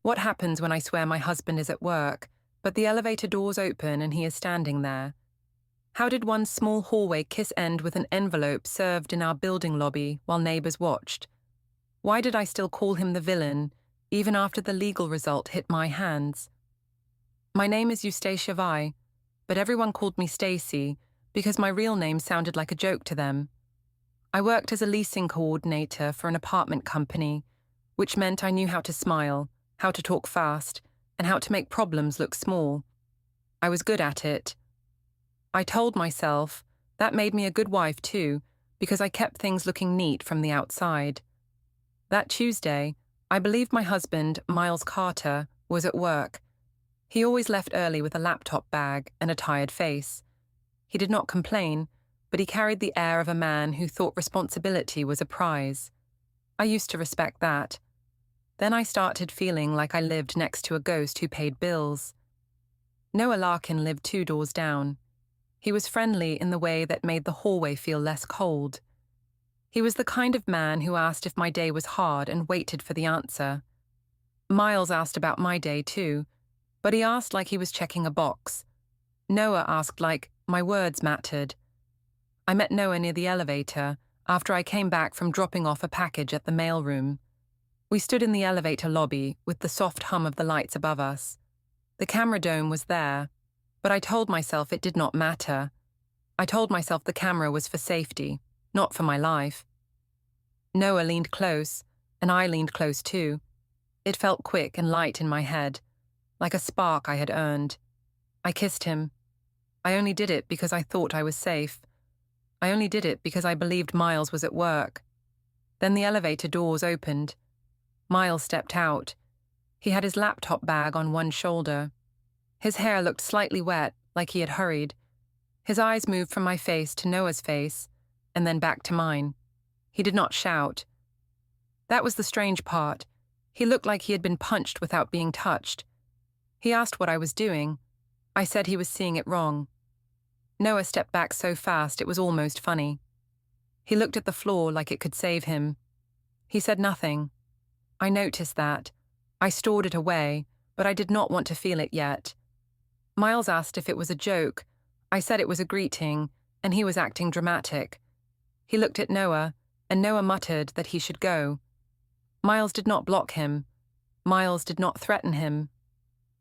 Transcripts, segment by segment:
What happens when I swear my husband is at work, but the elevator doors open and he is standing there? How did one small hallway kiss end with an envelope served in our building lobby while neighbors watched? Why did I still call him the villain, even after the legal result hit my hands? My name is Stacie Vye, but everyone called me Stacie because my real name sounded like a joke to them. I worked as a leasing coordinator for an apartment company, which meant I knew how to smile, how to talk fast, and how to make problems look small. I was good at it. I told myself that made me a good wife too, because I kept things looking neat from the outside. That Tuesday, I believed my husband, Miles Carter, was at work. He always left early with a laptop bag and a tired face. He did not complain, but he carried the air of a man who thought responsibility was a prize. I used to respect that. Then I started feeling like I lived next to a ghost who paid bills. Noah Larkin lived 2 doors down. He was friendly in the way that made the hallway feel less cold. He was the kind of man who asked if my day was hard and waited for the answer. Miles asked about my day too, but he asked like he was checking a box. Noah asked like my words mattered. I met Noah near the elevator after I came back from dropping off a package at the mailroom. We stood in the elevator lobby with the soft hum of the lights above us. The camera dome was there, but I told myself it did not matter. I told myself the camera was for safety, not for my life. Noah leaned close, and I leaned close too. It felt quick and light in my head, like a spark I had earned. I kissed him. I only did it because I thought I was safe. I only did it because I believed Miles was at work. Then the elevator doors opened. Miles stepped out. He had his laptop bag on one shoulder. His hair looked slightly wet, like he had hurried. His eyes moved from my face to Noah's face, and then back to mine. He did not shout. That was the strange part. He looked like he had been punched without being touched. He asked what I was doing. I said he was seeing it wrong. Noah stepped back so fast it was almost funny. He looked at the floor like it could save him. He said nothing. I noticed that. I stored it away, but I did not want to feel it yet. Miles asked if it was a joke. I said it was a greeting, and he was acting dramatic. He looked at Noah, and Noah muttered that he should go. Miles did not block him. Miles did not threaten him.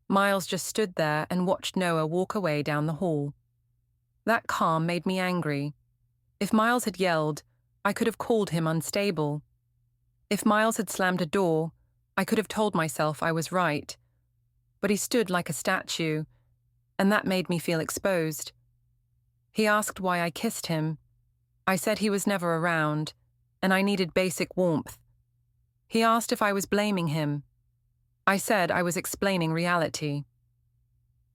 Miles just stood there and watched Noah walk away down the hall. That calm made me angry. If Miles had yelled, I could have called him unstable. If Miles had slammed a door, I could have told myself I was right. But he stood like a statue, and that made me feel exposed. He asked why I kissed him. I said he was never around, and I needed basic warmth. He asked if I was blaming him. I said I was explaining reality.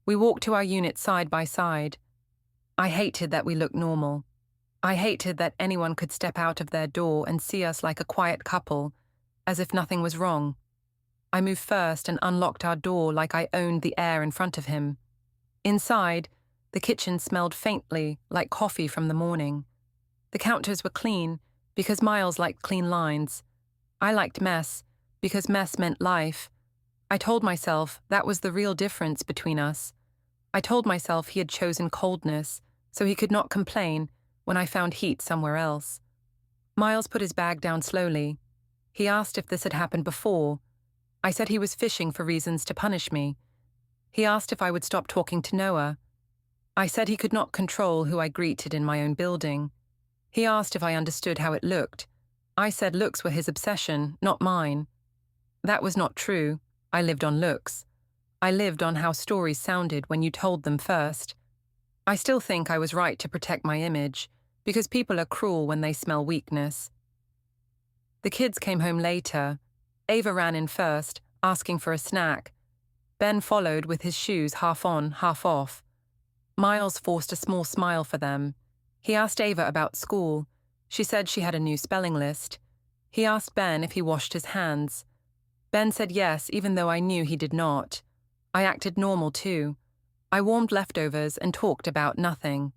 We walked to our unit side by side. I hated that we looked normal. I hated that anyone could step out of their door and see us like a quiet couple, as if nothing was wrong. I moved first and unlocked our door like I owned the air in front of him. Inside, the kitchen smelled faintly like coffee from the morning. The counters were clean because Miles liked clean lines. I liked mess because mess meant life. I told myself that was the real difference between us. I told myself he had chosen coldness, so he could not complain when I found heat somewhere else. Miles put his bag down slowly. He asked if this had happened before. I said he was fishing for reasons to punish me. He asked if I would stop talking to Noah. I said he could not control who I greeted in my own building. He asked if I understood how it looked. I said looks were his obsession, not mine. That was not true. I lived on looks. I lived on how stories sounded when you told them first. I still think I was right to protect my image, because people are cruel when they smell weakness. The kids came home later. Ava ran in first, asking for a snack. Ben followed with his shoes half on, half off. Miles forced a small smile for them. He asked Ava about school. She said she had a new spelling list. He asked Ben if he washed his hands. Ben said yes, even though I knew he did not. I acted normal too. I warmed leftovers and talked about nothing.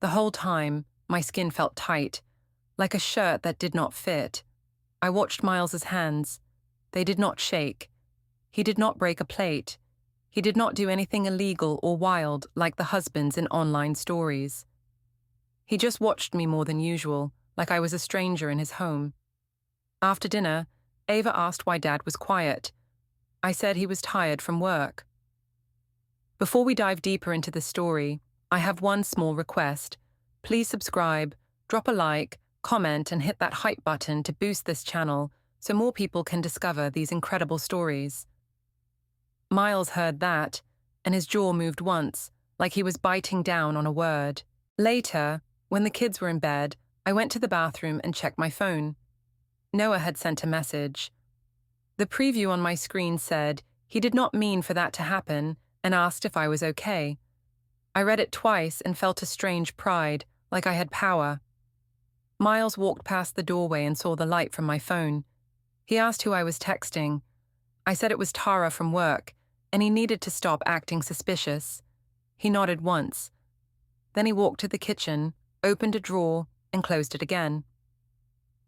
The whole time, my skin felt tight, like a shirt that did not fit. I watched Miles's hands. They did not shake. He did not break a plate. He did not do anything illegal or wild like the husbands in online stories. He just watched me more than usual, like I was a stranger in his home. After dinner, Ava asked why Dad was quiet. I said he was tired from work. Before we dive deeper into the story, I have one small request. Please subscribe, drop a like, comment, and hit that hype button to boost this channel so more people can discover these incredible stories. Miles heard that, and his jaw moved once, like he was biting down on a word. Later, when the kids were in bed, I went to the bathroom and checked my phone. Noah had sent a message. The preview on my screen said he did not mean for that to happen and asked if I was okay. I read it twice and felt a strange pride, like I had power. Miles walked past the doorway and saw the light from my phone. He asked who I was texting. I said it was Tara from work, and he needed to stop acting suspicious. He nodded once. Then he walked to the kitchen, opened a drawer, and closed it again.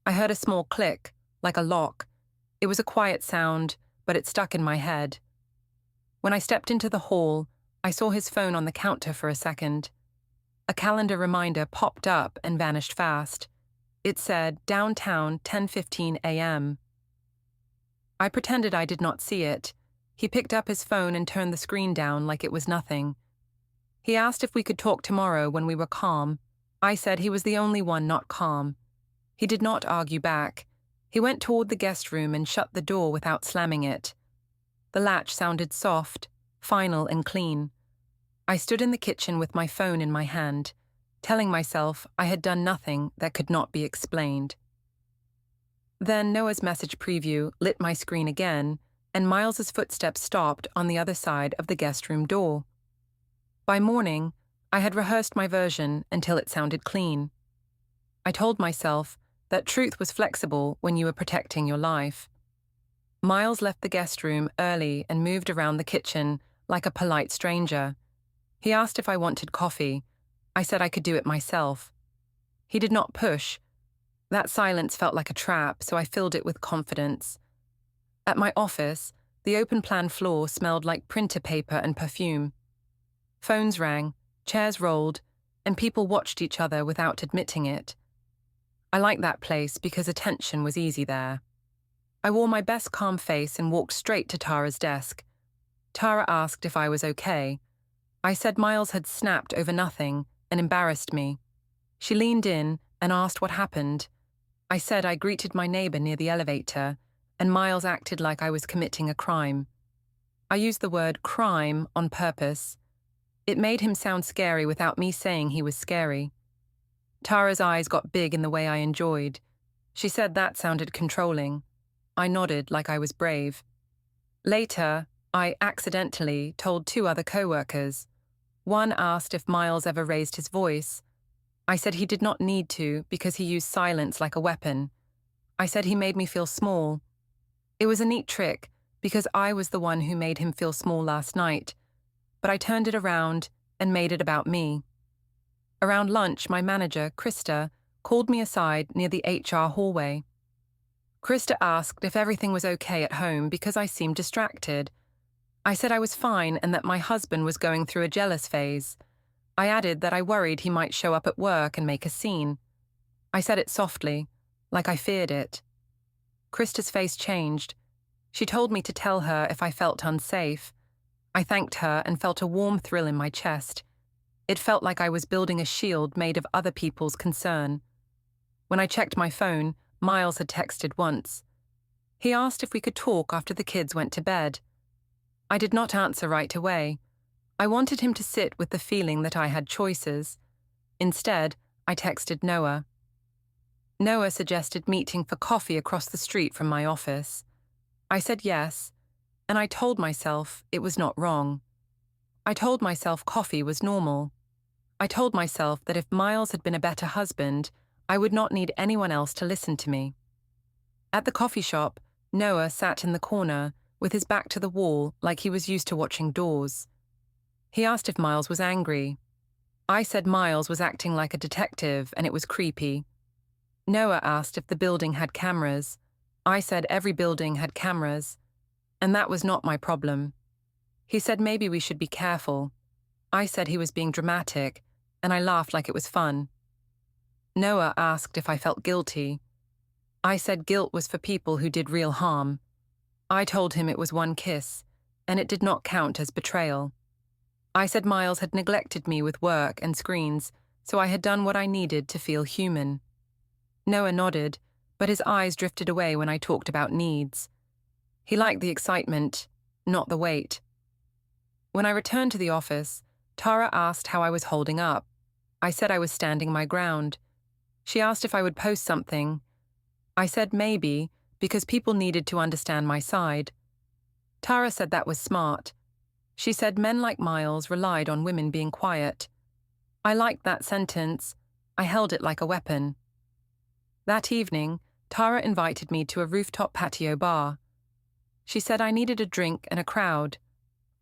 I heard a small click, like a lock. It was a quiet sound, but it stuck in my head. When I stepped into the hall, I saw his phone on the counter for a second. A calendar reminder popped up and vanished fast. It said, downtown, 10:15 a.m. I pretended I did not see it. He picked up his phone and turned the screen down like it was nothing. He asked if we could talk tomorrow when we were calm. I said he was the only one not calm. He did not argue back. He went toward the guest room and shut the door without slamming it. The latch sounded soft, final and clean. I stood in the kitchen with my phone in my hand, telling myself I had done nothing that could not be explained. Then Noah's message preview lit my screen again, and Miles's footsteps stopped on the other side of the guest room door. By morning, I had rehearsed my version until it sounded clean. I told myself that truth was flexible when you were protecting your life. Miles left the guest room early and moved around the kitchen like a polite stranger. He asked if I wanted coffee. I said I could do it myself. He did not push. That silence felt like a trap, so I filled it with confidence. At my office, the open-plan floor smelled like printer paper and perfume. Phones rang, chairs rolled, and people watched each other without admitting it. I liked that place because attention was easy there. I wore my best calm face and walked straight to Tara's desk. Tara asked if I was okay. I said Miles had snapped over nothing and embarrassed me. She leaned in and asked what happened. I said I greeted my neighbor near the elevator, and Miles acted like I was committing a crime. I used the word crime on purpose. It made him sound scary without me saying he was scary. Tara's eyes got big in the way I enjoyed. She said that sounded controlling. I nodded like I was brave. Later, I accidentally told 2 other coworkers. One asked if Miles ever raised his voice. I said he did not need to because he used silence like a weapon. I said he made me feel small. It was a neat trick because I was the one who made him feel small last night, but I turned it around and made it about me. Around lunch, my manager, Krista, called me aside near the HR hallway. Krista asked if everything was okay at home because I seemed distracted. I said I was fine and that my husband was going through a jealous phase. I added that I worried he might show up at work and make a scene. I said it softly, like I feared it. Krista's face changed. She told me to tell her if I felt unsafe. I thanked her and felt a warm thrill in my chest. It felt like I was building a shield made of other people's concern. When I checked my phone, Miles had texted once. He asked if we could talk after the kids went to bed. I did not answer right away. I wanted him to sit with the feeling that I had choices. Instead, I texted Noah. Noah suggested meeting for coffee across the street from my office. I said yes, and I told myself it was not wrong. I told myself coffee was normal. I told myself that if Miles had been a better husband, I would not need anyone else to listen to me. At the coffee shop, Noah sat in the corner, with his back to the wall like he was used to watching doors. He asked if Miles was angry. I said Miles was acting like a detective and it was creepy. Noah asked if the building had cameras. I said every building had cameras. And that was not my problem. He said maybe we should be careful. I said he was being dramatic, and I laughed like it was fun. Noah asked if I felt guilty. I said guilt was for people who did real harm. I told him it was one kiss, and it did not count as betrayal. I said Miles had neglected me with work and screens, so I had done what I needed to feel human. Noah nodded, but his eyes drifted away when I talked about needs. He liked the excitement, not the weight. When I returned to the office, Tara asked how I was holding up. I said I was standing my ground. She asked if I would post something. I said maybe, because people needed to understand my side. Tara said that was smart. She said men like Miles relied on women being quiet. I liked that sentence. I held it like a weapon. That evening, Tara invited me to a rooftop patio bar. She said I needed a drink and a crowd.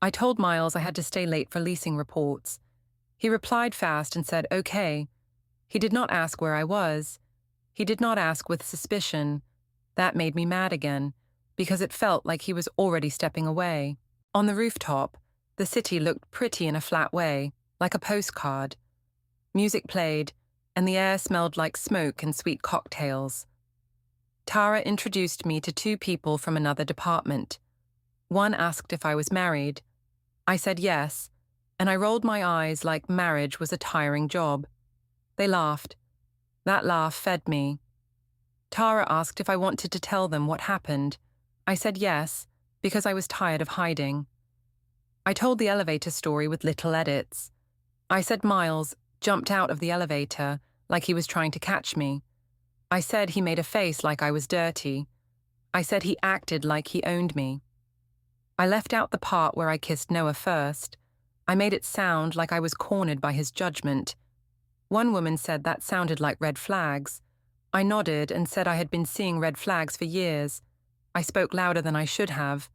I told Miles I had to stay late for leasing reports. He replied fast and said okay. He did not ask where I was. He did not ask with suspicion. That made me mad again, because it felt like he was already stepping away. On the rooftop, the city looked pretty in a flat way, like a postcard. Music played, and the air smelled like smoke and sweet cocktails. Tara introduced me to two people from another department. One asked if I was married. I said yes, and I rolled my eyes like marriage was a tiring job. They laughed. That laugh fed me. Tara asked if I wanted to tell them what happened. I said yes, because I was tired of hiding. I told the elevator story with little edits. I said Miles jumped out of the elevator like he was trying to catch me. I said he made a face like I was dirty. I said he acted like he owned me. I left out the part where I kissed Noah first. I made it sound like I was cornered by his judgment. One woman said that sounded like red flags. I nodded and said I had been seeing red flags for years. I spoke louder than I should have.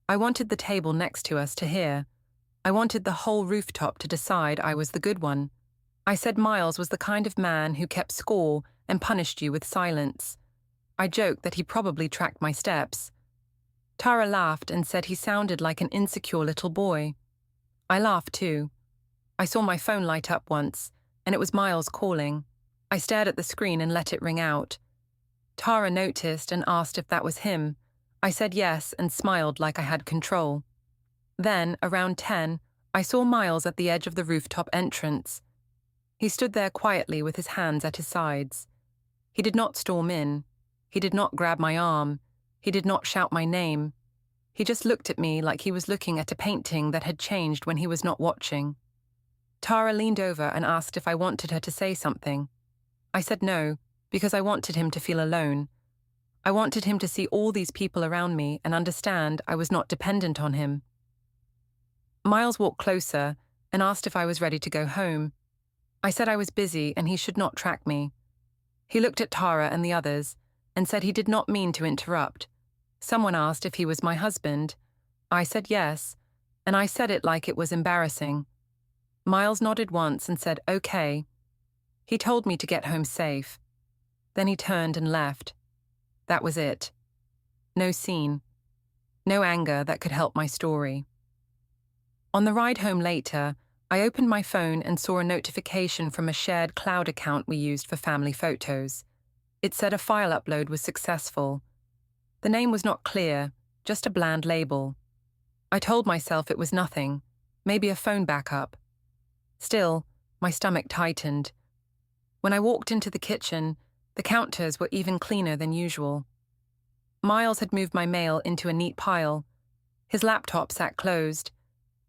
I wanted the table next to us to hear. I wanted the whole rooftop to decide I was the good one. I said Miles was the kind of man who kept score and punished you with silence. I joked that he probably tracked my steps. Tara laughed and said he sounded like an insecure little boy. I laughed too. I saw my phone light up once, and it was Miles calling. I stared at the screen and let it ring out. Tara noticed and asked if that was him. I said yes and smiled like I had control. Then, around 10, I saw Miles at the edge of the rooftop entrance. He stood there quietly with his hands at his sides. He did not storm in. He did not grab my arm. He did not shout my name. He just looked at me like he was looking at a painting that had changed when he was not watching. Tara leaned over and asked if I wanted her to say something. I said no, because I wanted him to feel alone. I wanted him to see all these people around me and understand I was not dependent on him. Miles walked closer and asked if I was ready to go home. I said I was busy and he should not track me. He looked at Tara and the others and said he did not mean to interrupt. Someone asked if he was my husband. I said yes, and I said it like it was embarrassing. Miles nodded once and said okay. He told me to get home safe. Then he turned and left. That was it. No scene. No anger that could help my story. On the ride home later, I opened my phone and saw a notification from a shared cloud account we used for family photos. It said a file upload was successful. The name was not clear, just a bland label. I told myself it was nothing, maybe a phone backup. Still, my stomach tightened. When I walked into the kitchen, the counters were even cleaner than usual. Miles had moved my mail into a neat pile. His laptop sat closed.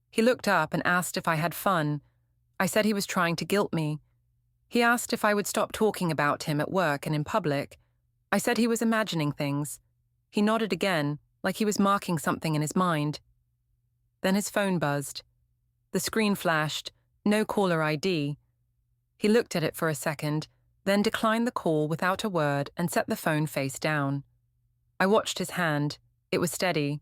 He looked up and asked if I had fun. I said he was trying to guilt me. He asked if I would stop talking about him at work and in public. I said he was imagining things. He nodded again, like he was marking something in his mind. Then his phone buzzed. The screen flashed, no caller ID. He looked at it for a second, then declined the call without a word and set the phone face down. I watched his hand. It was steady.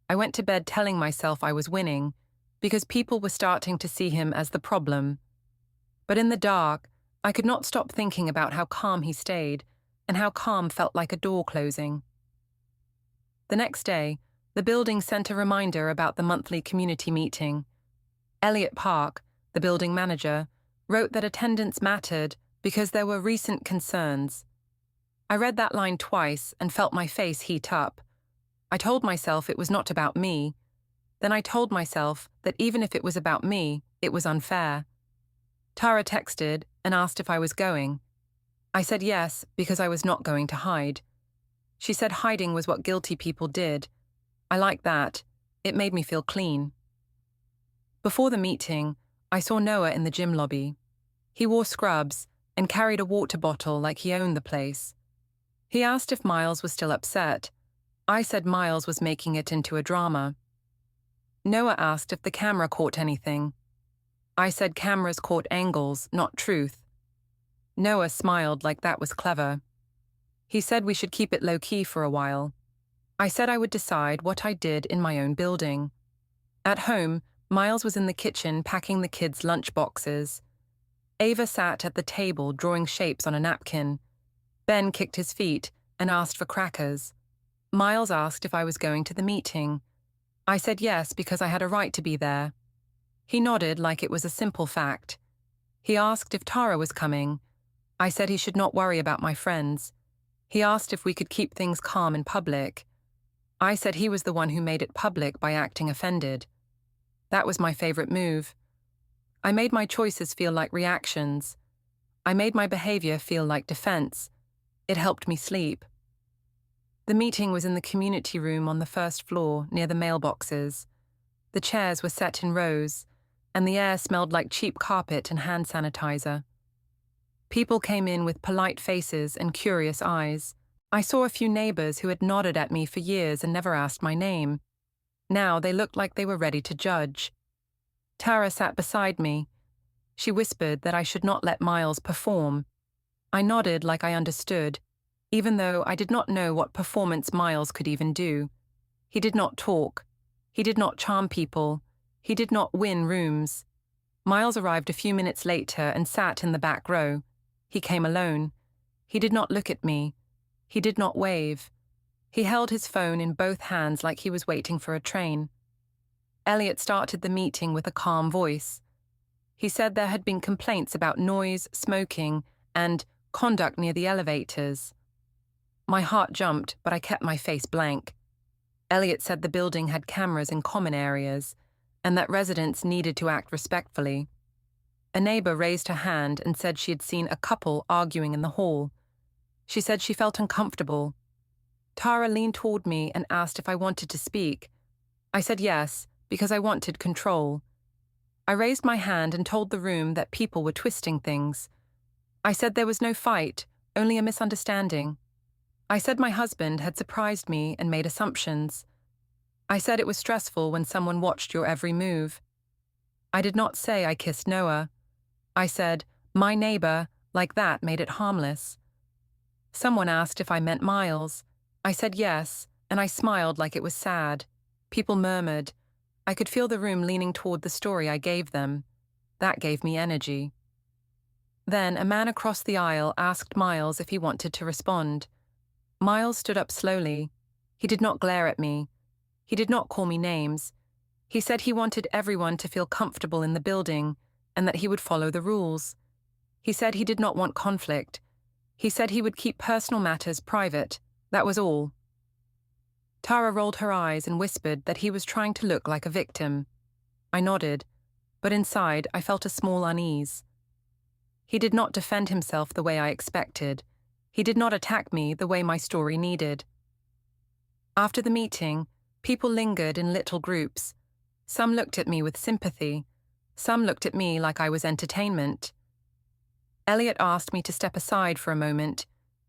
I went to bed telling myself I was winning, because people were starting to see him as the problem. But in the dark, I could not stop thinking about how calm he stayed, and how calm felt like a door closing. The next day, The building sent a reminder about the monthly community meeting. Elliot Park, the building manager, wrote that attendance mattered because there were recent concerns. I read that line twice and felt my face heat up. I told myself it was not about me. Then I told myself that even if it was about me, it was unfair. Tara texted and asked if I was going. I said yes because I was not going to hide. She said hiding was what guilty people did. I liked that. It made me feel clean. Before the meeting, I saw Noah in the gym lobby. He wore scrubs and carried a water bottle like he owned the place. He asked if Miles was still upset. I said Miles was making it into a drama. Noah asked if the camera caught anything. I said cameras caught angles, not truth. Noah smiled like that was clever. He said we should keep it low-key for a while. I said I would decide what I did in my own building. At home, Miles was in the kitchen packing the kids' lunch boxes. Ava sat at the table drawing shapes on a napkin. Ben kicked his feet and asked for crackers. Miles asked if I was going to the meeting. I said yes because I had a right to be there. He nodded like it was a simple fact. He asked if Tara was coming. I said he should not worry about my friends. He asked if we could keep things calm in public. I said he was the one who made it public by acting offended. That was my favorite move. I made my choices feel like reactions. I made my behavior feel like defense. It helped me sleep. The meeting was in the community room on the first floor near the mailboxes. The chairs were set in rows, and the air smelled like cheap carpet and hand sanitizer. People came in with polite faces and curious eyes. I saw a few neighbors who had nodded at me for years and never asked my name. Now they looked like they were ready to judge. Tara sat beside me. She whispered that I should not let Miles perform. I nodded like I understood, even though I did not know what performance Miles could even do. He did not talk. He did not charm people. He did not win rooms. Miles arrived a few minutes later and sat in the back row. He came alone. He did not look at me. He did not wave. He held his phone in both hands like he was waiting for a train. Elliot started the meeting with a calm voice. He said there had been complaints about noise, smoking, and conduct near the elevators. My heart jumped, but I kept my face blank. Elliot said the building had cameras in common areas, and that residents needed to act respectfully. A neighbor raised her hand and said she had seen a couple arguing in the hall. She said she felt uncomfortable. Tara leaned toward me and asked if I wanted to speak. I said yes, because I wanted control. I raised my hand and told the room that people were twisting things. I said there was no fight, only a misunderstanding. I said my husband had surprised me and made assumptions. I said it was stressful when someone watched your every move. I did not say I kissed Noah. I said, my neighbor, like that made it harmless. Someone asked if I meant Miles. I said yes, and I smiled like it was sad. People murmured. I could feel the room leaning toward the story I gave them. That gave me energy. Then a man across the aisle asked Miles if he wanted to respond. Miles stood up slowly. He did not glare at me. He did not call me names. He said he wanted everyone to feel comfortable in the building and that he would follow the rules. He said he did not want conflict. He said he would keep personal matters private. That was all. Tara rolled her eyes and whispered that he was trying to look like a victim. I nodded, but inside I felt a small unease. He did not defend himself the way I expected. He did not attack me the way my story needed. After the meeting, people lingered in little groups. Some looked at me with sympathy. Some looked at me like I was entertainment. Elliot asked me to step aside for a moment.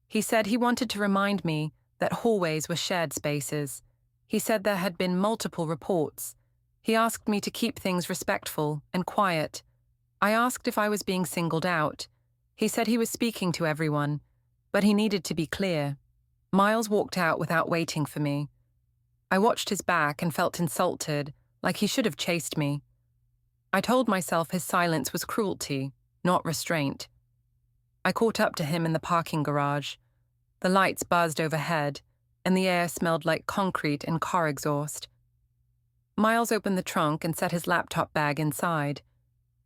He said he wanted to remind me that hallways were shared spaces. He said there had been multiple reports. He asked me to keep things respectful and quiet. I asked if I was being singled out. He said he was speaking to everyone, but he needed to be clear. Miles walked out without waiting for me. I watched his back and felt insulted, like he should have chased me. I told myself his silence was cruelty, not restraint. I caught up to him in the parking garage. The lights buzzed overhead, and the air smelled like concrete and car exhaust. Miles opened the trunk and set his laptop bag inside.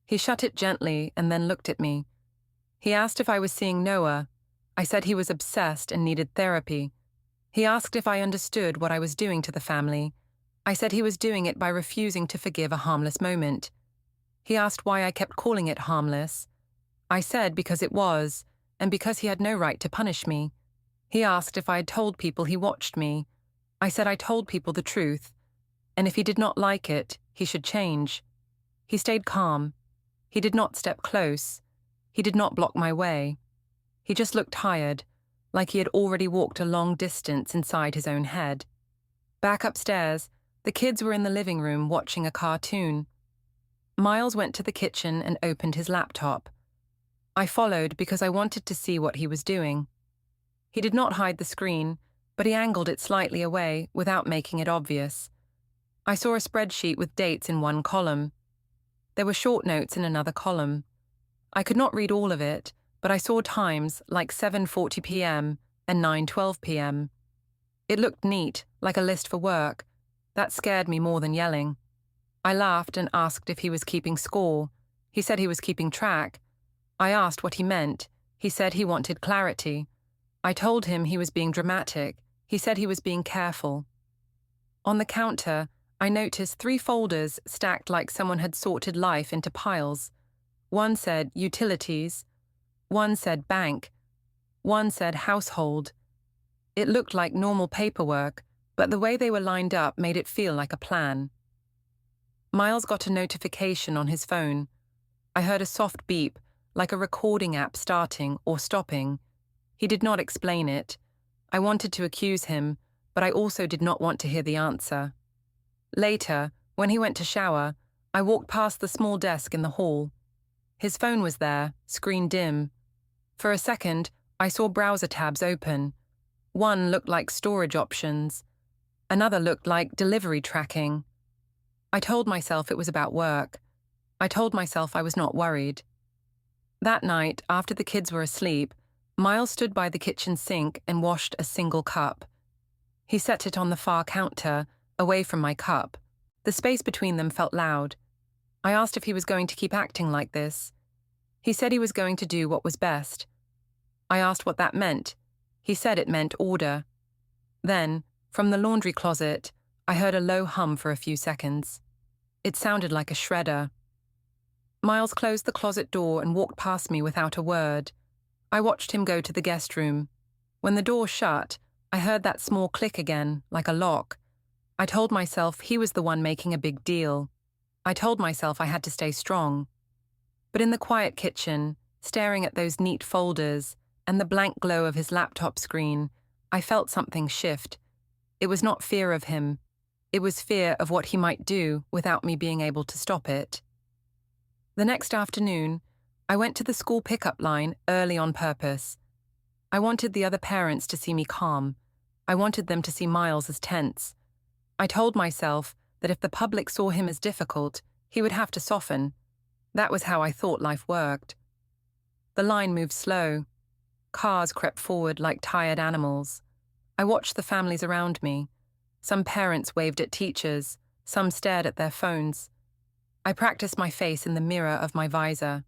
He shut it gently and then looked at me. He asked if I was seeing Noah. I said he was obsessed and needed therapy. He asked if I understood what I was doing to the family. I said he was doing it by refusing to forgive a harmless moment. He asked why I kept calling it harmless. I said because it was, and because he had no right to punish me. He asked if I had told people he watched me. I said I told people the truth, and if he did not like it, he should change. He stayed calm. He did not step close. He did not block my way. He just looked tired, like he had already walked a long distance inside his own head. Back upstairs, the kids were in the living room watching a cartoon. Miles went to the kitchen and opened his laptop. I followed because I wanted to see what he was doing. He did not hide the screen, but he angled it slightly away without making it obvious. I saw a spreadsheet with dates in one column. There were short notes in another column. I could not read all of it, but I saw times like 7:40 p.m. and 9:12 p.m. It looked neat, like a list for work. That scared me more than yelling. I laughed and asked if he was keeping score. He said he was keeping track. I asked what he meant. He said he wanted clarity. I told him he was being dramatic. He said he was being careful. On the counter, I noticed 3 folders stacked like someone had sorted life into piles. One said utilities. One said bank. One said household. It looked like normal paperwork, but the way they were lined up made it feel like a plan. Miles got a notification on his phone. I heard a soft beep, like a recording app starting or stopping. He did not explain it. I wanted to accuse him, but I also did not want to hear the answer. Later, when he went to shower, I walked past the small desk in the hall. His phone was there, screen dim. For a second, I saw browser tabs open. One looked like storage options. Another looked like delivery tracking. I told myself it was about work. I told myself I was not worried. That night, after the kids were asleep, Miles stood by the kitchen sink and washed a single cup. He set it on the far counter, away from my cup. The space between them felt loud. I asked if he was going to keep acting like this. He said he was going to do what was best. I asked what that meant. He said it meant order. Then, from the laundry closet, I heard a low hum for a few seconds. It sounded like a shredder. Miles closed the closet door and walked past me without a word. I watched him go to the guest room. When the door shut, I heard that small click again, like a lock. I told myself he was the one making a big deal. I told myself I had to stay strong. But in the quiet kitchen, staring at those neat folders and the blank glow of his laptop screen, I felt something shift. It was not fear of him. It was fear of what he might do without me being able to stop it. The next afternoon, I went to the school pickup line early on purpose. I wanted the other parents to see me calm. I wanted them to see Miles as tense. I told myself that if the public saw him as difficult, he would have to soften. That was how I thought life worked. The line moved slow. Cars crept forward like tired animals. I watched the families around me. Some parents waved at teachers, some stared at their phones. I practiced my face in the mirror of my visor.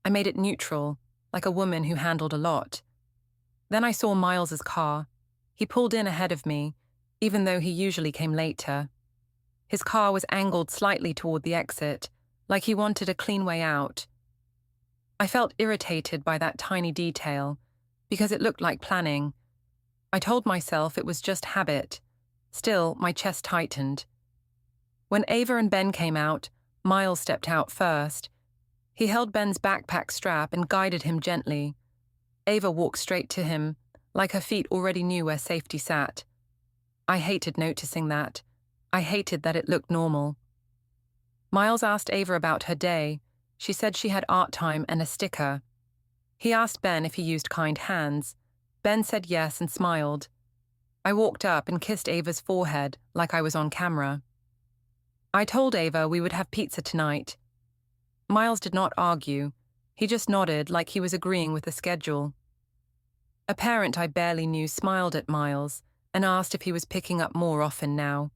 I made it neutral, like a woman who handled a lot. Then I saw Miles's car. He pulled in ahead of me, even though he usually came later. His car was angled slightly toward the exit, like he wanted a clean way out. I felt irritated by that tiny detail, because it looked like planning. I told myself it was just habit. Still, my chest tightened. When Ava and Ben came out, Miles stepped out first. He held Ben's backpack strap and guided him gently. Ava walked straight to him, like her feet already knew where safety sat. I hated noticing that. I hated that it looked normal. Miles asked Ava about her day. She said she had art time and a sticker. He asked Ben if he used kind hands. Ben said yes and smiled. I walked up and kissed Ava's forehead like I was on camera. I told Ava we would have pizza tonight. Miles did not argue. He just nodded like he was agreeing with the schedule. A parent I barely knew smiled at Miles, and asked if he was picking up more often now.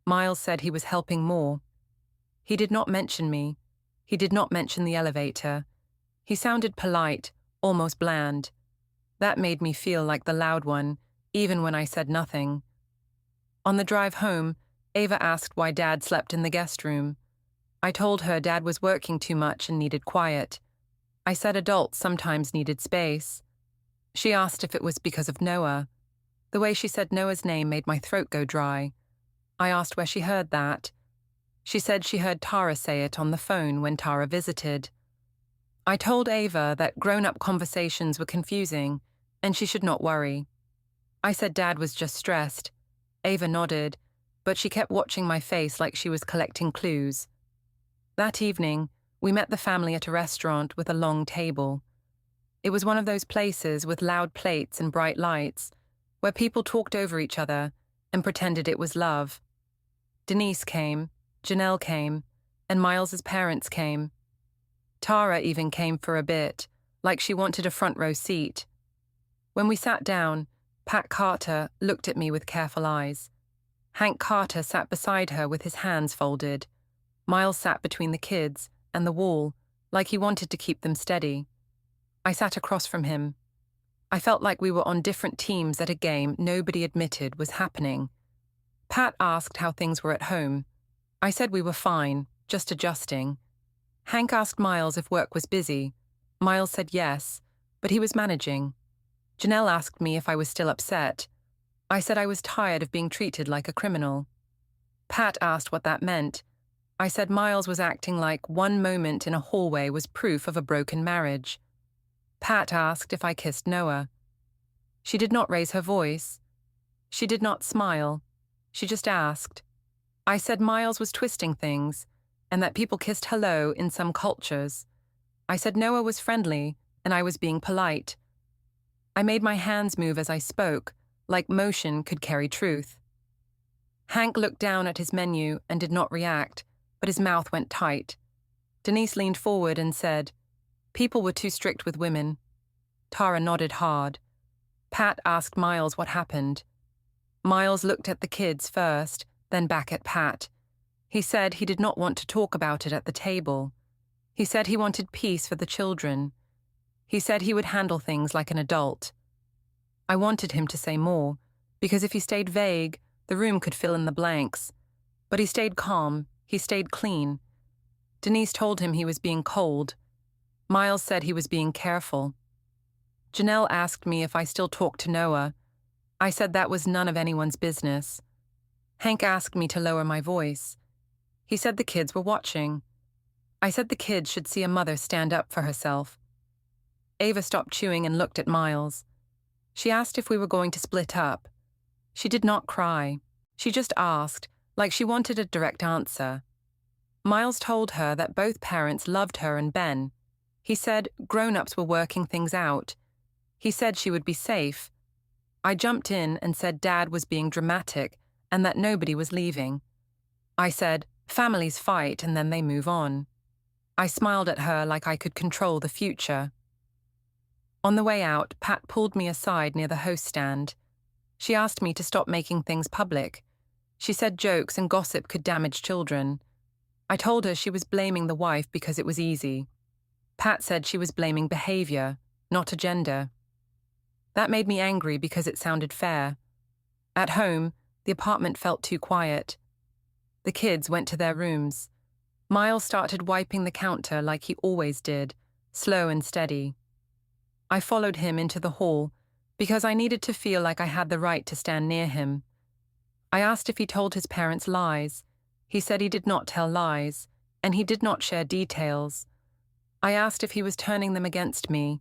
Miles said he was helping more. He did not mention me. He did not mention the elevator. He sounded polite, almost bland. That made me feel like the loud one, even when I said nothing. On the drive home, Ava asked why Dad slept in the guest room. I told her Dad was working too much and needed quiet. I said adults sometimes needed space. She asked if it was because of Noah. The way she said Noah's name made my throat go dry. I asked where she heard that. She said she heard Tara say it on the phone when Tara visited. I told Ava that grown-up conversations were confusing, and she should not worry. I said Dad was just stressed. Ava nodded, but she kept watching my face like she was collecting clues. That evening, we met the family at a restaurant with a long table. It was one of those places with loud plates and bright lights, where people talked over each other and pretended it was love. Denise came, Janelle came, and Miles's parents came. Tara even came for a bit, like she wanted a front row seat. When we sat down, Pat Carter looked at me with careful eyes. Hank Carter sat beside her with his hands folded. Miles sat between the kids and the wall, like he wanted to keep them steady. I sat across from him. I felt like we were on different teams at a game nobody admitted was happening. Pat asked how things were at home. I said we were fine, just adjusting. Hank asked Miles if work was busy. Miles said yes, but he was managing. Janelle asked me if I was still upset. I said I was tired of being treated like a criminal. Pat asked what that meant. I said Miles was acting like one moment in a hallway was proof of a broken marriage. Pat asked if I kissed Noah. She did not raise her voice. She did not smile. She just asked. I said Miles was twisting things, and that people kissed hello in some cultures. I said Noah was friendly, and I was being polite. I made my hands move as I spoke, like motion could carry truth. Hank looked down at his menu and did not react, but his mouth went tight. Denise leaned forward and said, "People were too strict with women." Tara nodded hard. Pat asked Miles what happened. Miles looked at the kids first, then back at Pat. He said he did not want to talk about it at the table. He said he wanted peace for the children. He said he would handle things like an adult. I wanted him to say more, because if he stayed vague, the room could fill in the blanks. But he stayed calm, he stayed clean. Denise told him he was being cold. Miles said he was being careful. Janelle asked me if I still talked to Noah. I said that was none of anyone's business. Hank asked me to lower my voice. He said the kids were watching. I said the kids should see a mother stand up for herself. Ava stopped chewing and looked at Miles. She asked if we were going to split up. She did not cry. She just asked, like she wanted a direct answer. Miles told her that both parents loved her and Ben. He said grown-ups were working things out. He said she would be safe. I jumped in and said Dad was being dramatic and that nobody was leaving. I said, families fight and then they move on. I smiled at her like I could control the future. On the way out, Pat pulled me aside near the host stand. She asked me to stop making things public. She said jokes and gossip could damage children. I told her she was blaming the wife because it was easy. Pat said she was blaming behavior, not a gender. That made me angry because it sounded fair. At home, the apartment felt too quiet. The kids went to their rooms. Miles started wiping the counter like he always did, slow and steady. I followed him into the hall because I needed to feel like I had the right to stand near him. I asked if he told his parents lies. He said he did not tell lies, and he did not share details. I asked if he was turning them against me.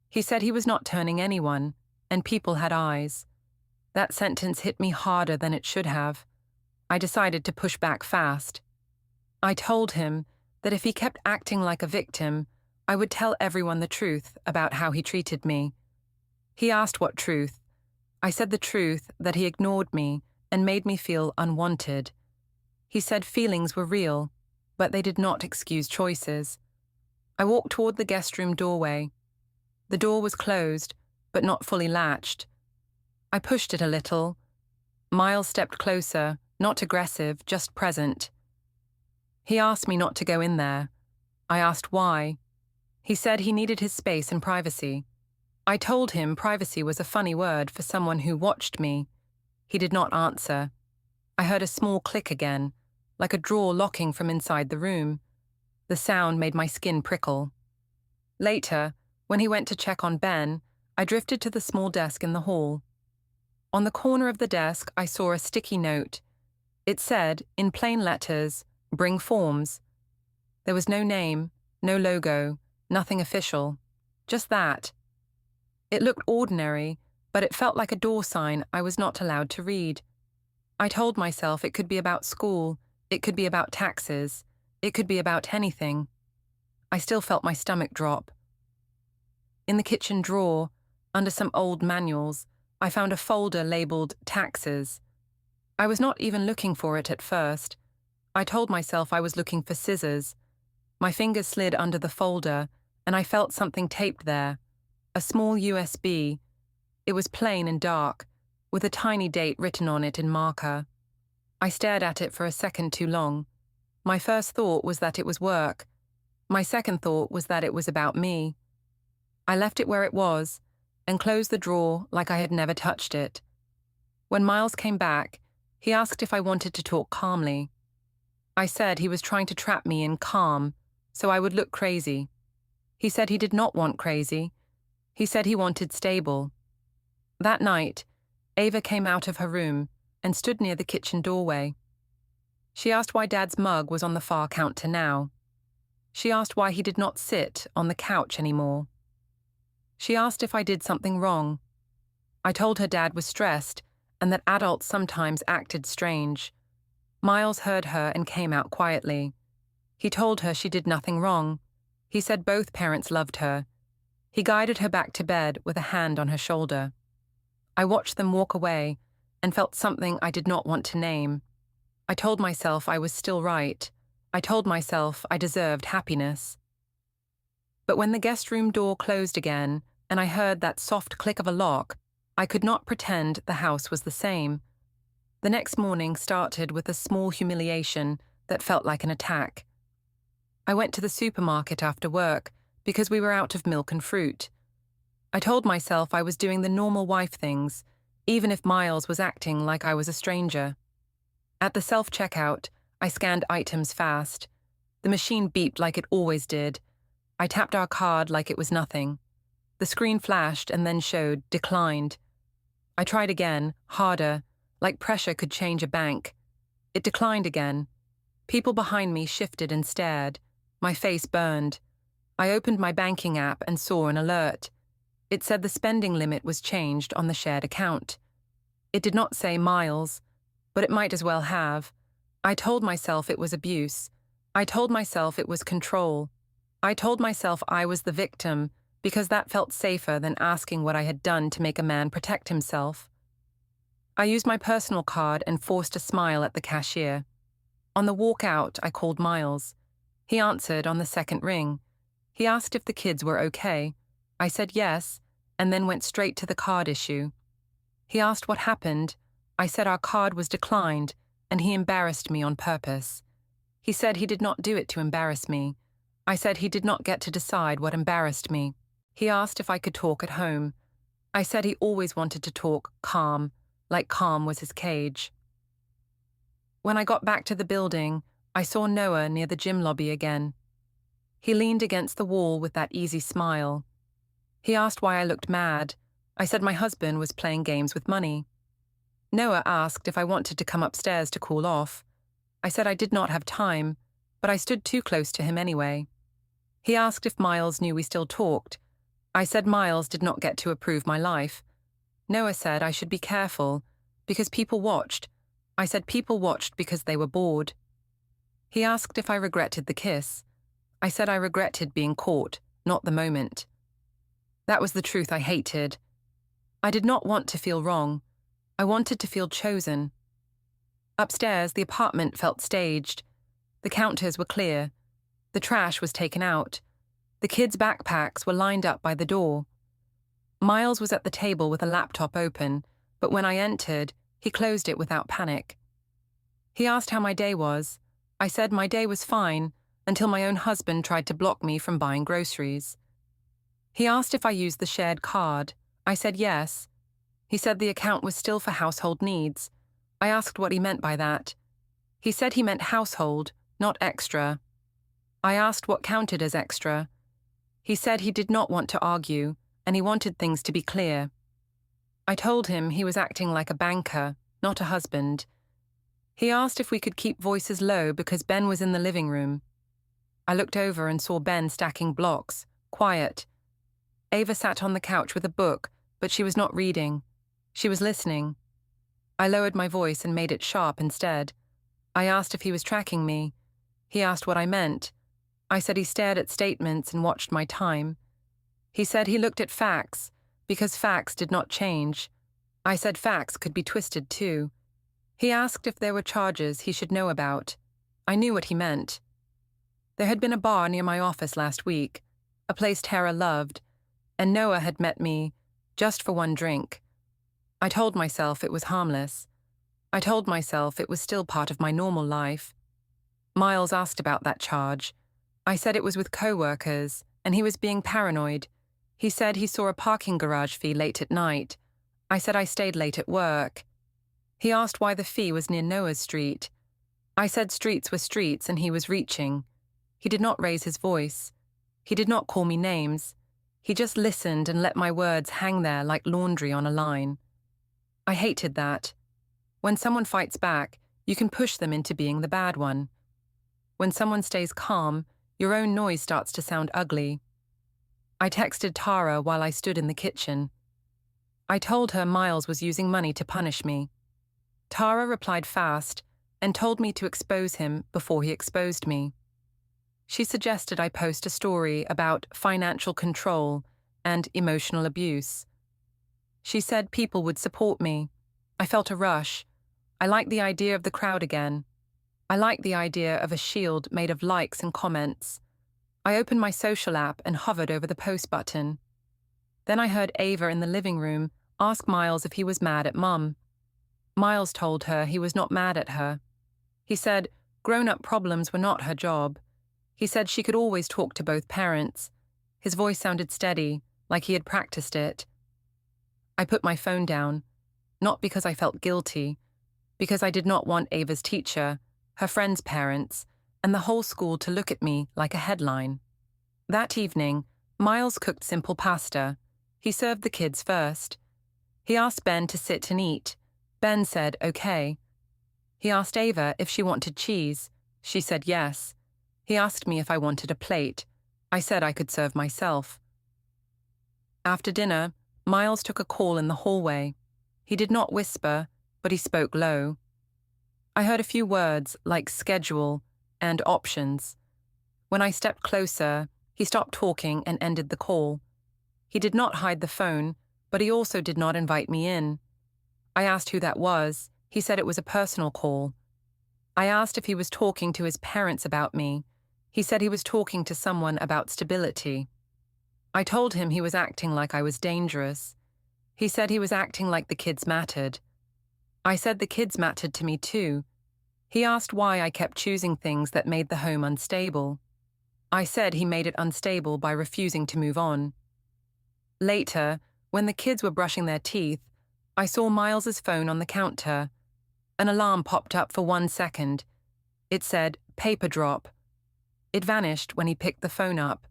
He said he was not turning anyone, and people had eyes. That sentence hit me harder than it should have. I decided to push back fast. I told him that if he kept acting like a victim, I would tell everyone the truth about how he treated me. He asked what truth. I said the truth that he ignored me and made me feel unwanted. He said feelings were real, but they did not excuse choices. I walked toward the guest room doorway. The door was closed, but not fully latched. I pushed it a little. Miles stepped closer, not aggressive, just present. He asked me not to go in there. I asked why. He said he needed his space and privacy. I told him privacy was a funny word for someone who watched me. He did not answer. I heard a small click again, like a drawer locking from inside the room. The sound made my skin prickle. Later, when he went to check on Ben, I drifted to the small desk in the hall. On the corner of the desk, I saw a sticky note. It said, in plain letters, "Bring forms." There was no name, no logo, nothing official. Just that. It looked ordinary, but it felt like a door sign I was not allowed to read. I told myself it could be about school, it could be about taxes, it could be about anything. I still felt my stomach drop. In the kitchen drawer, under some old manuals, I found a folder labeled Taxes. I was not even looking for it at first. I told myself I was looking for scissors. My fingers slid under the folder, and I felt something taped there. A small USB. It was plain and dark, with a tiny date written on it in marker. I stared at it for a second too long. My first thought was that it was work. My second thought was that it was about me. I left it where it was, and closed the drawer like I had never touched it. When Miles came back, he asked if I wanted to talk calmly. I said he was trying to trap me in calm, so I would look crazy. He said he did not want crazy. He said he wanted stable. That night, Ava came out of her room and stood near the kitchen doorway. She asked why Dad's mug was on the far counter now. She asked why he did not sit on the couch anymore. She asked if I did something wrong. I told her Dad was stressed and that adults sometimes acted strange. Miles heard her and came out quietly. He told her she did nothing wrong. He said both parents loved her. He guided her back to bed with a hand on her shoulder. I watched them walk away and felt something I did not want to name. I told myself I was still right. I told myself I deserved happiness. But when the guest room door closed again and I heard that soft click of a lock, I could not pretend the house was the same. The next morning started with a small humiliation that felt like an attack. I went to the supermarket after work because we were out of milk and fruit. I told myself I was doing the normal wife things, even if Miles was acting like I was a stranger. At the self-checkout, I scanned items fast. The machine beeped like it always did. I tapped our card like it was nothing. The screen flashed and then showed declined. I tried again, harder, like pressure could change a bank. It declined again. People behind me shifted and stared. My face burned. I opened my banking app and saw an alert. It said the spending limit was changed on the shared account. It did not say Miles, but it might as well have. I told myself it was abuse. I told myself it was control. I told myself I was the victim because that felt safer than asking what I had done to make a man protect himself. I used my personal card and forced a smile at the cashier. On the walk out, I called Miles. He answered on the second ring. He asked if the kids were okay. I said yes, and then went straight to the card issue. He asked what happened. I said our card was declined, and he embarrassed me on purpose. He said he did not do it to embarrass me. I said he did not get to decide what embarrassed me. He asked if I could talk at home. I said he always wanted to talk calm, like calm was his cage. When I got back to the building, I saw Noah near the gym lobby again. He leaned against the wall with that easy smile. He asked why I looked mad. I said my husband was playing games with money. Noah asked if I wanted to come upstairs to cool off. I said I did not have time, but I stood too close to him anyway. He asked if Miles knew we still talked. I said Miles did not get to approve my life. Noah said I should be careful, because people watched. I said people watched because they were bored. He asked if I regretted the kiss. I said I regretted being caught, not the moment. That was the truth I hated. I did not want to feel wrong. I wanted to feel chosen. Upstairs, the apartment felt staged. The counters were clear. The trash was taken out. The kids' backpacks were lined up by the door. Miles was at the table with a laptop open, but when I entered, he closed it without panic. He asked how my day was. I said my day was fine, until my own husband tried to block me from buying groceries. He asked if I used the shared card. I said yes. He said the account was still for household needs. I asked what he meant by that. He said he meant household, not extra. I asked what counted as extra. He said he did not want to argue, and he wanted things to be clear. I told him he was acting like a banker, not a husband. He asked if we could keep voices low because Ben was in the living room. I looked over and saw Ben stacking blocks, quiet. Ava sat on the couch with a book, but she was not reading. She was listening. I lowered my voice and made it sharp instead. I asked if he was tracking me. He asked what I meant. I said he stared at statements and watched my time. He said he looked at facts, because facts did not change. I said facts could be twisted too. He asked if there were charges he should know about. I knew what he meant. There had been a bar near my office last week, a place Tara loved, and Noah had met me just for one drink. I told myself it was harmless. I told myself it was still part of my normal life. Miles asked about that charge. I said it was with coworkers, and he was being paranoid. He said he saw a parking garage fee late at night. I said I stayed late at work. He asked why the fee was near Noah's street. I said streets were streets and he was reaching. He did not raise his voice. He did not call me names. He just listened and let my words hang there like laundry on a line. I hated that. When someone fights back, you can push them into being the bad one. When someone stays calm, your own noise starts to sound ugly. I texted Tara while I stood in the kitchen. I told her Miles was using money to punish me. Tara replied fast and told me to expose him before he exposed me. She suggested I post a story about financial control and emotional abuse. She said people would support me. I felt a rush. I liked the idea of the crowd again. I liked the idea of a shield made of likes and comments. I opened my social app and hovered over the post button. Then I heard Ava in the living room ask Miles if he was mad at Mum. Miles told her he was not mad at her. He said grown-up problems were not her job. He said she could always talk to both parents. His voice sounded steady, like he had practiced it. I put my phone down, not because I felt guilty, because I did not want Ava's teacher, her friends' parents, and the whole school to look at me like a headline. That evening, Miles cooked simple pasta. He served the kids first. He asked Ben to sit and eat. Ben said, okay. He asked Ava if she wanted cheese. She said yes. He asked me if I wanted a plate. I said I could serve myself. After dinner, Miles took a call in the hallway. He did not whisper, but he spoke low. I heard a few words like schedule and options. When I stepped closer, he stopped talking and ended the call. He did not hide the phone, but he also did not invite me in. I asked who that was. He said it was a personal call. I asked if he was talking to his parents about me. He said he was talking to someone about stability. I told him he was acting like I was dangerous. He said he was acting like the kids mattered. I said the kids mattered to me too. He asked why I kept choosing things that made the home unstable. I said he made it unstable by refusing to move on. Later, when the kids were brushing their teeth, I saw Miles's phone on the counter. An alarm popped up for 1 second. It said, paper drop. It vanished when he picked the phone up.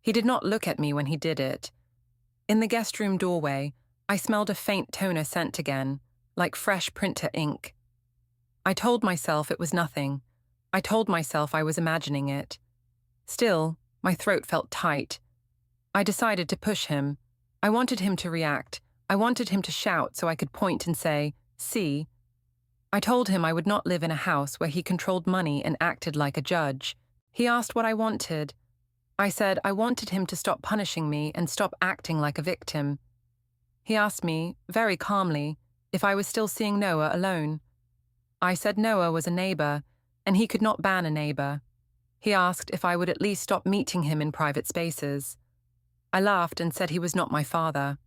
He did not look at me when he did it. In the guest room doorway, I smelled a faint toner scent again, like fresh printer ink. I told myself it was nothing. I told myself I was imagining it. Still, my throat felt tight. I decided to push him. I wanted him to react. I wanted him to shout so I could point and say, see. I told him I would not live in a house where he controlled money and acted like a judge. He asked what I wanted. I said I wanted him to stop punishing me and stop acting like a victim. He asked me, very calmly, if I was still seeing Noah alone. I said Noah was a neighbor, and he could not ban a neighbor. He asked if I would at least stop meeting him in private spaces. I laughed and said he was not my father.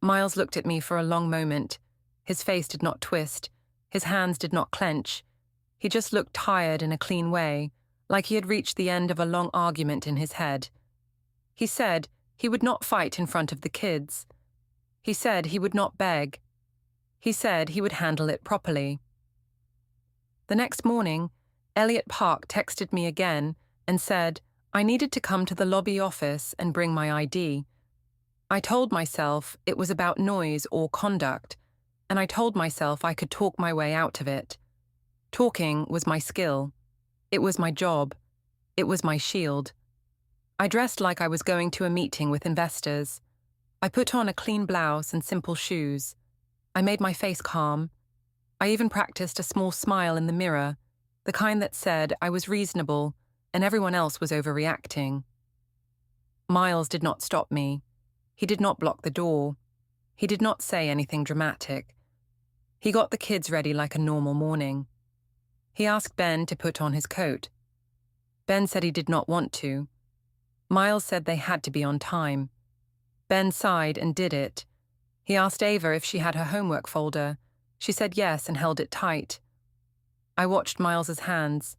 Miles looked at me for a long moment. His face did not twist. His hands did not clench. He just looked tired in a clean way, like he had reached the end of a long argument in his head. He said he would not fight in front of the kids. He said he would not beg. He said he would handle it properly. The next morning, Elliot Park texted me again and said I needed to come to the lobby office and bring my ID. I told myself it was about noise or conduct, and I told myself I could talk my way out of it. Talking was my skill. It was my job. It was my shield. I dressed like I was going to a meeting with investors. I put on a clean blouse and simple shoes. I made my face calm. I even practiced a small smile in the mirror, the kind that said I was reasonable and everyone else was overreacting. Miles did not stop me. He did not block the door. He did not say anything dramatic. He got the kids ready like a normal morning. He asked Ben to put on his coat. Ben said he did not want to. Miles said they had to be on time. Ben sighed and did it. He asked Ava if she had her homework folder. She said yes and held it tight. I watched Miles's hands.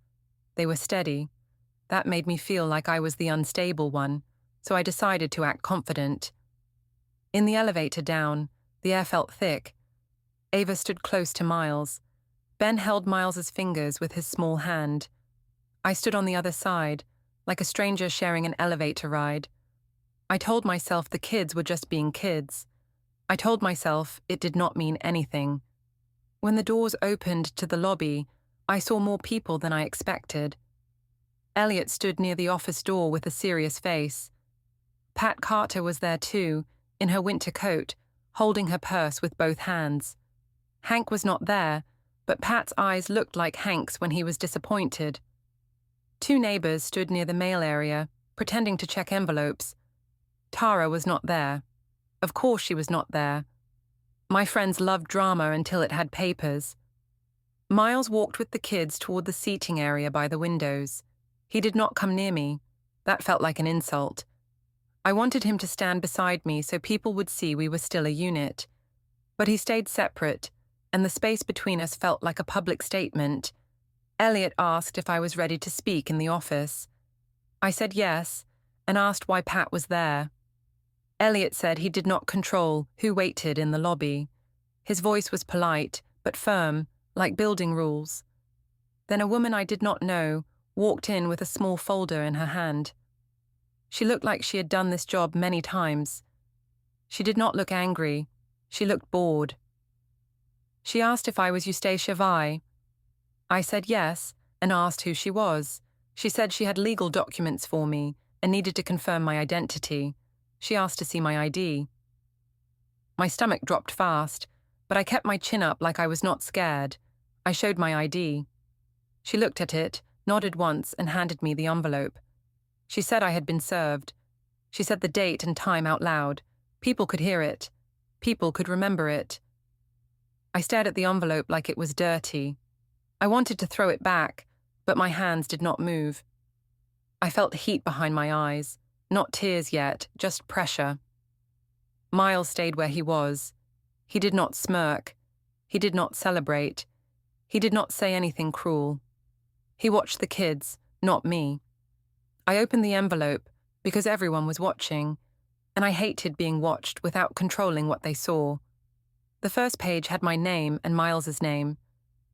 They were steady. That made me feel like I was the unstable one, so I decided to act confident. In the elevator down, the air felt thick. Ava stood close to Miles. Ben held Miles's fingers with his small hand. I stood on the other side, like a stranger sharing an elevator ride. I told myself the kids were just being kids. I told myself it did not mean anything. When the doors opened to the lobby, I saw more people than I expected. Elliot stood near the office door with a serious face. Pat Carter was there too, in her winter coat, holding her purse with both hands. Hank was not there, but Pat's eyes looked like Hank's when he was disappointed. Two neighbors stood near the mail area, pretending to check envelopes. Tara was not there. Of course she was not there. My friends loved drama until it had papers. Miles walked with the kids toward the seating area by the windows. He did not come near me. That felt like an insult. I wanted him to stand beside me so people would see we were still a unit. But he stayed separate, and the space between us felt like a public statement. Elliot asked if I was ready to speak in the office. I said yes, and asked why Pat was there. Elliot said he did not control who waited in the lobby. His voice was polite, but firm, like building rules. Then a woman I did not know walked in with a small folder in her hand. She looked like she had done this job many times. She did not look angry. She looked bored. She asked if I was Stacie Vye. I said yes, and asked who she was. She said she had legal documents for me and needed to confirm my identity. She asked to see my ID. My stomach dropped fast, but I kept my chin up like I was not scared. I showed my ID. She looked at it, nodded once, and handed me the envelope. She said I had been served. She said the date and time out loud. People could hear it. People could remember it. I stared at the envelope like it was dirty. I wanted to throw it back, but my hands did not move. I felt heat behind my eyes. Not tears yet, just pressure. Miles stayed where he was. He did not smirk. He did not celebrate. He did not say anything cruel. He watched the kids, not me. I opened the envelope because everyone was watching, and I hated being watched without controlling what they saw. The first page had my name and Miles's name.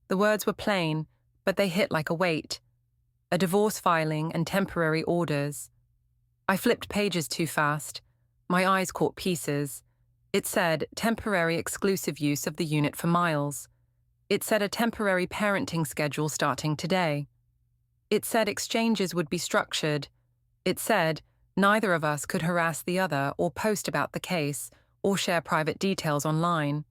The words were plain, but they hit like a weight. A divorce filing and temporary orders. I flipped pages too fast. My eyes caught pieces. It said temporary exclusive use of the unit for Miles. It said a temporary parenting schedule starting today. It said exchanges would be structured. It said neither of us could harass the other or post about the case or share private details online.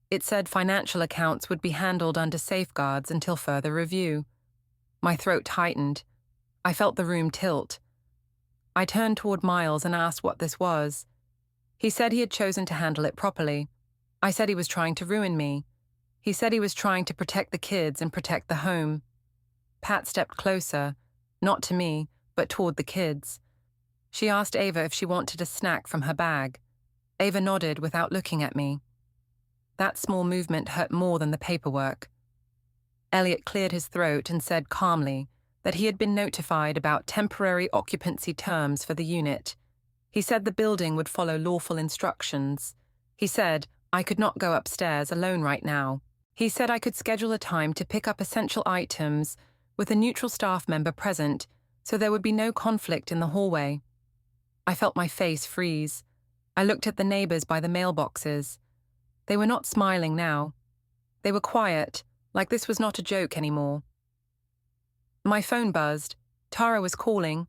It said financial accounts would be handled under safeguards until further review. My throat tightened. I felt the room tilt. I turned toward Miles and asked what this was. He said he had chosen to handle it properly. I said he was trying to ruin me. He said he was trying to protect the kids and protect the home. Pat stepped closer, not to me, but toward the kids. She asked Ava if she wanted a snack from her bag. Ava nodded without looking at me. That small movement hurt more than the paperwork. Elliot cleared his throat and said calmly that he had been notified about temporary occupancy terms for the unit. He said the building would follow lawful instructions. He said I could not go upstairs alone right now. He said I could schedule a time to pick up essential items with a neutral staff member present so there would be no conflict in the hallway. I felt my face freeze. I looked at the neighbors by the mailboxes. They were not smiling now. They were quiet, like this was not a joke anymore. My phone buzzed. Tara was calling.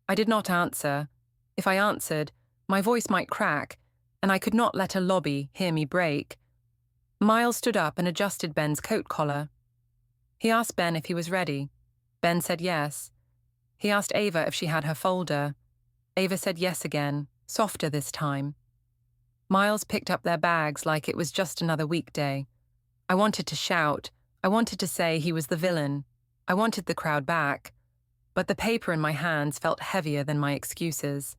I did not answer. If I answered, my voice might crack, and I could not let a lobby hear me break. Miles stood up and adjusted Ben's coat collar. He asked Ben if he was ready. Ben said yes. He asked Ava if she had her folder. Ava said yes again, softer this time. Miles picked up their bags like it was just another weekday. I wanted to shout. I wanted to say he was the villain. I wanted the crowd back. But the paper in my hands felt heavier than my excuses.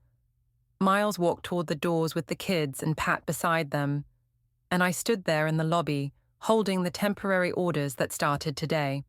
Miles walked toward the doors with the kids and Pat beside them, and I stood there in the lobby, holding the temporary orders that started today.